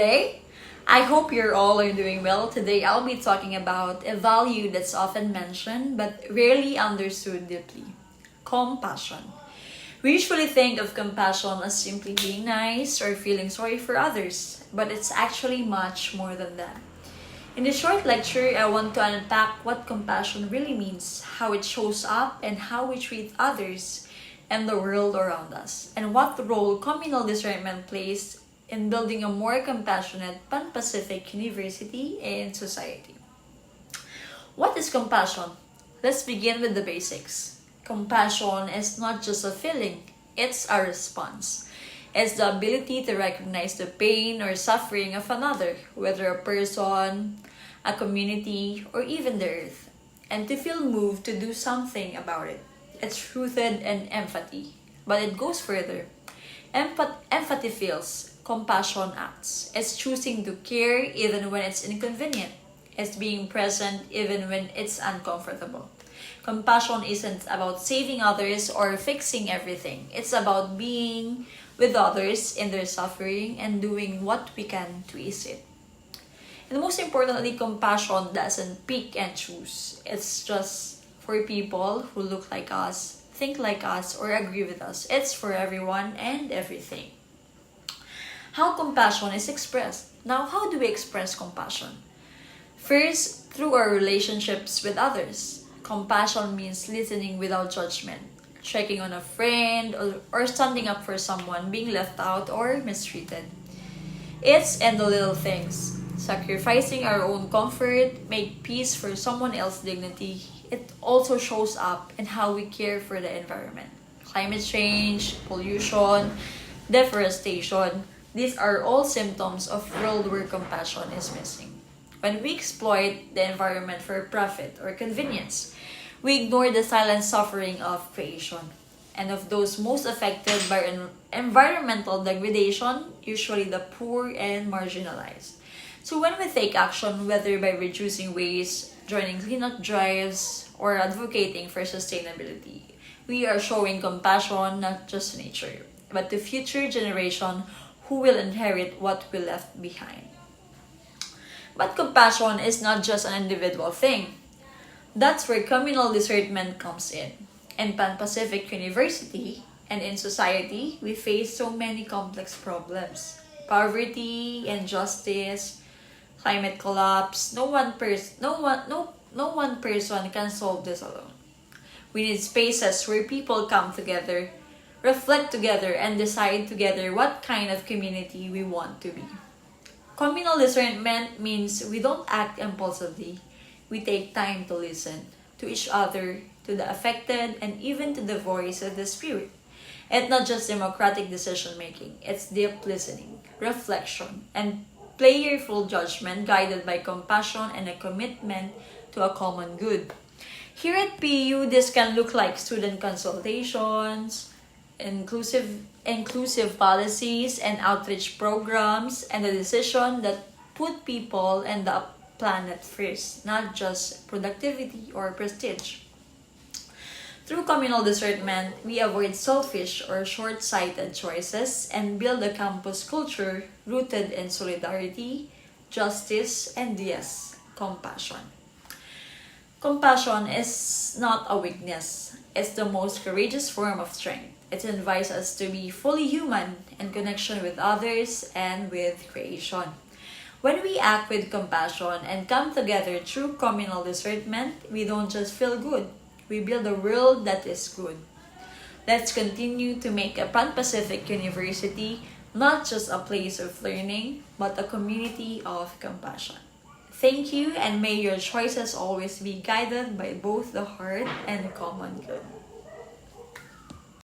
Today, I hope you're all are doing well. Today, I'll be talking about a value that's often mentioned but rarely understood deeply: compassion. We usually think of compassion as simply being nice or feeling sorry for others, but it's actually much more than that. In this short lecture, I want to unpack what compassion really means, how it shows up, and how we treat others and the world around us, and what role communal discernment plays in building a more compassionate Pan-Pacific University and society. What is compassion? Let's begin with the basics. Compassion is not just a feeling, it's a response. It's the ability to recognize the pain or suffering of another, whether a person, a community, or even the earth, and to feel moved to do something about it. It's rooted in empathy, but it goes further. Empathy feels, compassion acts. It's choosing to care even when it's inconvenient. It's being present even when it's uncomfortable. Compassion isn't about saving others or fixing everything. It's about being with others in their suffering and doing what we can to ease it. And most importantly, compassion doesn't pick and choose. It's just for people who look like us, think like us, or agree with us. It's for everyone and everything. How compassion is expressed. Now, how do we express compassion? First, through our relationships with others. Compassion means listening without judgment, checking on a friend, or standing up for someone being left out or mistreated. It's in the little things. Sacrificing our own comfort, make peace for someone else's dignity. It also shows up in how we care for the environment. Climate change, pollution, deforestation, these are all symptoms of a world where compassion is missing. When we exploit the environment for profit or convenience, we ignore the silent suffering of creation. And of those most affected by environmental degradation, usually the poor and marginalized. So when we take action, whether by reducing waste, joining cleanup drives, or advocating for sustainability, we are showing compassion not just to nature, but to future generation who will inherit what we left behind. But compassion is not just an individual thing. That's where communal discernment comes in. In Pan Pacific University and in society, we face so many complex problems: poverty, injustice, climate collapse. No one person can solve this alone. We need spaces where people come together, reflect together, and decide together what kind of community we want to be. Communal discernment means we don't act impulsively. We take time to listen to each other, to the affected, and even to the voice of the spirit. It's not just democratic decision making, it's deep listening, reflection, and playful judgment guided by compassion and a commitment to a common good. Here at PU, this can look like student consultations, inclusive policies and outreach programs, and a decision that put people and the planet first, not just productivity or prestige. Through communal discernment, we avoid selfish or short-sighted choices and build a campus culture rooted in solidarity, justice, and yes, compassion. Compassion is not a weakness. It's the most courageous form of strength. It invites us to be fully human in connection with others and with creation. When we act with compassion and come together through communal discernment, we don't just feel good. We build a world that is good. Let's continue to make a Pan Pacific University not just a place of learning, but a community of compassion. Thank you, and may your choices always be guided by both the heart and common good.